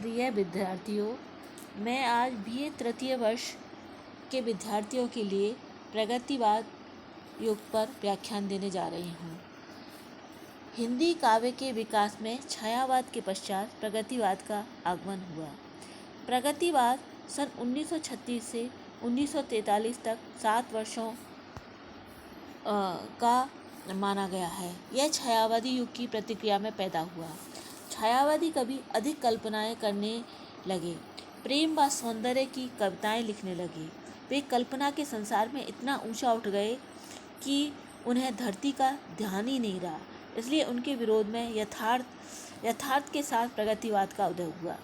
प्रिय विद्यार्थियों, मैं आज बीए तृतीय वर्ष के विद्यार्थियों के लिए प्रगतिवाद युग पर व्याख्यान देने जा रही हूँ। हिंदी काव्य के विकास में छायावाद के पश्चात प्रगतिवाद का आगमन हुआ। प्रगतिवाद सन 1936 से 1943 तक 7 वर्षों का माना गया है। यह छायावादी युग की प्रतिक्रिया में पैदा हुआ। छायावादी कवि अधिक कल्पनाएं करने लगे, प्रेम व सौंदर्य की कविताएं लिखने लगे। वे कल्पना के संसार में इतना ऊंचा उठ गए कि उन्हें धरती का ध्यान ही नहीं रहा। इसलिए उनके विरोध में यथार्थ के साथ प्रगतिवाद का उदय हुआ।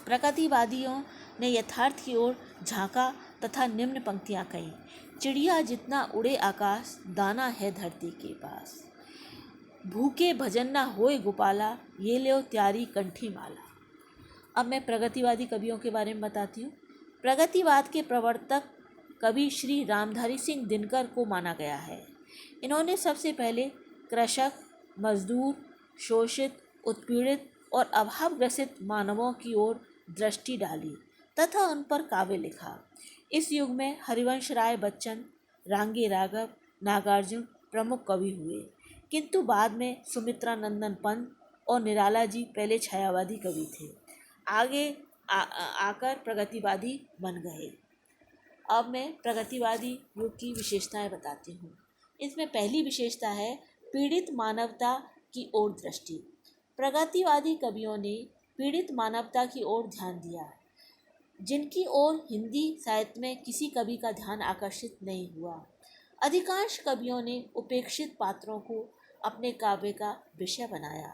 प्रगतिवादियों ने यथार्थ की ओर झांका तथा निम्न पंक्तियां कहीं। चिड़िया जितना उड़े आकाश, दाना है धरती के पास। भूखे भजन न होए गोपाला, ये लो त्यारी कंठी माला। अब मैं प्रगतिवादी कवियों के बारे में बताती हूँ। प्रगतिवाद के प्रवर्तक कवि श्री रामधारी सिंह दिनकर को माना गया है। इन्होंने सबसे पहले कृषक, मजदूर, शोषित, उत्पीड़ित और अभावग्रसित मानवों की ओर दृष्टि डाली तथा उन पर काव्य लिखा। इस युग में हरिवंश राय बच्चन, रांगे राघव, नागार्जुन प्रमुख कवि हुए, किंतु बाद में सुमित्रा नंदन पंत और निराला जी पहले छायावादी कवि थे। आगे आकर प्रगतिवादी बन गए। अब मैं प्रगतिवादी युग की विशेषताएं बताती हूँ। इसमें पहली विशेषता है पीड़ित मानवता की ओर दृष्टि। प्रगतिवादी कवियों ने पीड़ित मानवता की ओर ध्यान दिया, जिनकी ओर हिंदी साहित्य में किसी कवि का ध्यान आकर्षित नहीं हुआ। अधिकांश कवियों ने उपेक्षित पात्रों को अपने काव्य का विषय बनाया।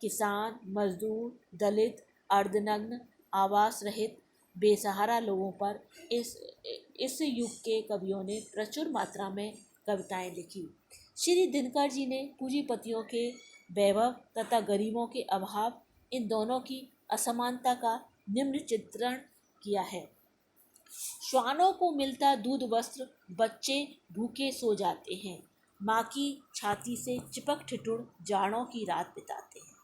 किसान, मजदूर, दलित, अर्धनग्न, आवास रहित, बेसहारा लोगों पर इस युग के कवियों ने प्रचुर मात्रा में कविताएं लिखी। श्री दिनकर जी ने पूंजीपतियों के वैभव तथा गरीबों के अभाव, इन दोनों की असमानता का निम्न चित्रण किया है। श्वानों को मिलता दूध वस्त्र, बच्चे भूखे सो जाते हैं। माँ की छाती से चिपक ठिठुर जाड़ों की रात बिताते हैं।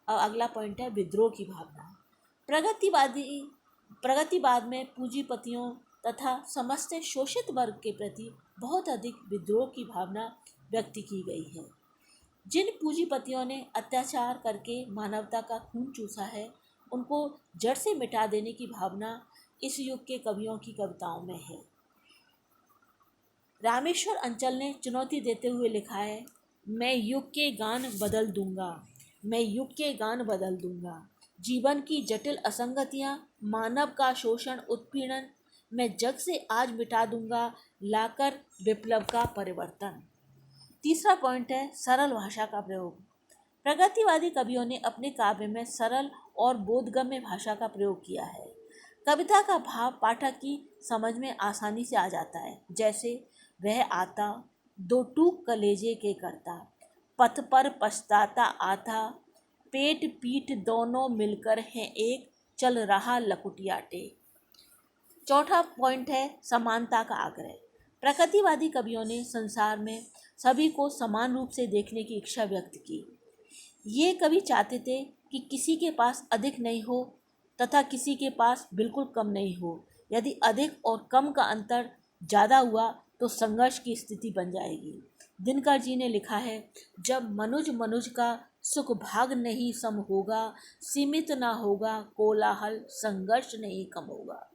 अब अगला पॉइंट है विद्रोह की भावना। प्रगतिवाद में पूंजीपतियों तथा समस्त शोषित वर्ग के प्रति बहुत अधिक विद्रोह की भावना व्यक्त की गई है। जिन पूंजीपतियों ने अत्याचार करके मानवता का खून चूसा है, उनको जड़ से मिटा देने की भावना इस युग के कवियों की कविताओं में है। रामेश्वर अंचल ने चुनौती देते हुए लिखा है, मैं युग के गान बदल दूंगा, मैं युग के गान बदल दूंगा। जीवन की जटिल असंगतियां, मानव का शोषण, उत्पीड़न मैं जग से आज मिटा दूंगा, लाकर विप्लव का परिवर्तन। तीसरा पॉइंट है सरल भाषा का प्रयोग। प्रगतिवादी कवियों ने अपने काव्य में सरल और बोधगम्य भाषा का प्रयोग किया है। कविता का भाव पाठक की समझ में आसानी से आ जाता है। जैसे वह आता दो टूक कलेजे के करता, पथ पर पछताता आता, पेट पीठ दोनों मिलकर हैं एक, चल रहा लकुटिया टेक। चौथा पॉइंट है समानता का आग्रह। प्रगतिवादी कवियों ने संसार में सभी को समान रूप से देखने की इच्छा व्यक्त की। ये कवि चाहते थे कि किसी के पास अधिक नहीं हो तथा किसी के पास बिल्कुल कम नहीं हो। यदि अधिक और कम का अंतर ज़्यादा हुआ तो संघर्ष की स्थिति बन जाएगी। दिनकर जी ने लिखा है, जब मनुज का सुख भाग नहीं सम होगा, सीमित ना होगा कोलाहल, संघर्ष नहीं कम होगा।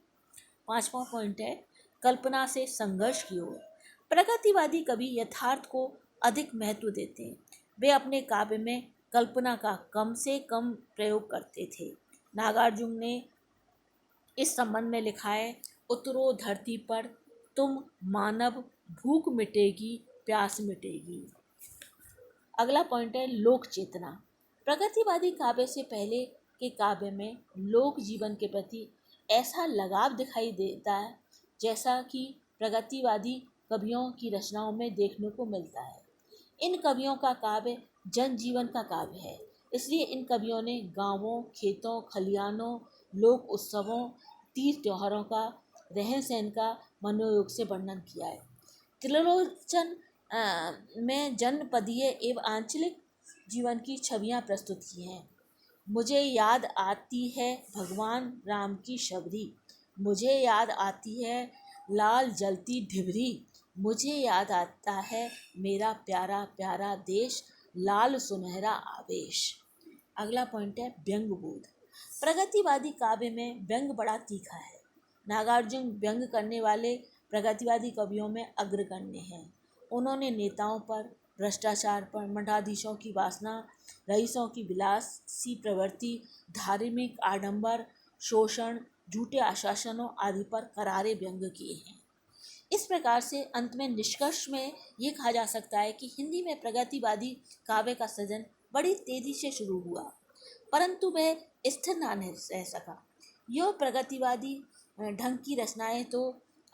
पांचवा पॉइंट है कल्पना से संघर्ष की ओर। प्रगतिवादी कवि यथार्थ को अधिक महत्व देते हैं। वे अपने काव्य में कल्पना का कम से कम प्रयोग करते थे। नागार्जुन ने इस संबंध में लिखा है, उतरो धरती पर तुम मानव, भूख मिटेगी प्यास मिटेगी। अगला पॉइंट है लोक चेतना। प्रगतिवादी काव्य से पहले के काव्य में लोक जीवन के प्रति ऐसा लगाव दिखाई देता है जैसा कि प्रगतिवादी कवियों की रचनाओं में देखने को मिलता है। इन कवियों का काव्य जनजीवन का काव्य है। इसलिए इन कवियों ने गांवों, खेतों, खलिहानों, लोक उत्सवों, तीज त्योहारों का, रहन सहन का मनोयोग से वर्णन किया है। त्रिलोचन में जनपदीय एवं आंचलिक जीवन की छवियां प्रस्तुत की हैं। मुझे याद आती है भगवान राम की शबरी, मुझे याद आती है लाल जलती ढिबरी, मुझे याद आता है मेरा प्यारा प्यारा देश, लाल सुनहरा आवेश। अगला पॉइंट है व्यंग बोध। प्रगतिवादी काव्य में व्यंग बड़ा तीखा है। नागार्जुन व्यंग करने वाले प्रगतिवादी कवियों में अग्रगण्य हैं। उन्होंने नेताओं पर, भ्रष्टाचार पर, मठाधीशों की वासना, रईसों की विलासी प्रवृत्ति, धार्मिक आडंबर, शोषण, झूठे आश्वासनों आदि पर करारे व्यंग किए हैं। इस प्रकार से अंत में निष्कर्ष में ये कहा जा सकता है कि हिंदी में प्रगतिवादी काव्य का सृजन बड़ी तेजी से शुरू हुआ, परंतु वह स्थिर न रह सका। यह प्रगतिवादी ढंग की रचनाएं तो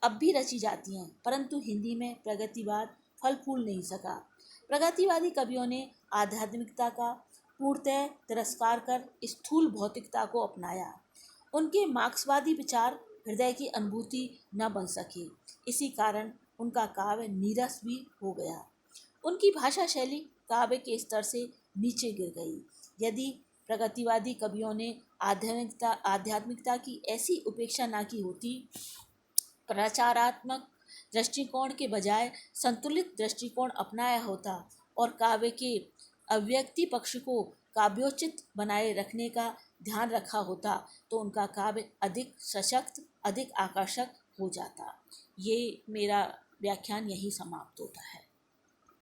अब भी रची जाती हैं, परंतु हिंदी में प्रगतिवाद फल फूल नहीं सका। प्रगतिवादी कवियों ने आध्यात्मिकता का पूर्णतः तिरस्कार कर स्थूल भौतिकता को अपनाया। उनके मार्क्सवादी विचार हृदय की अनुभूति न बन सके, इसी कारण उनका काव्य नीरस भी हो गया। उनकी भाषा शैली काव्य के स्तर से नीचे गिर गई। यदि प्रगतिवादी कवियों ने आध्यात्मिकता की ऐसी उपेक्षा न की होती, प्रचारात्मक दृष्टिकोण के बजाय संतुलित दृष्टिकोण अपनाया होता और काव्य के अभिव्यक्ति पक्ष को काव्योचित बनाए रखने का ध्यान रखा होता, तो उनका काव्य अधिक सशक्त, अधिक आकर्षक हो जाता। ये मेरा व्याख्यान यही समाप्त होता है।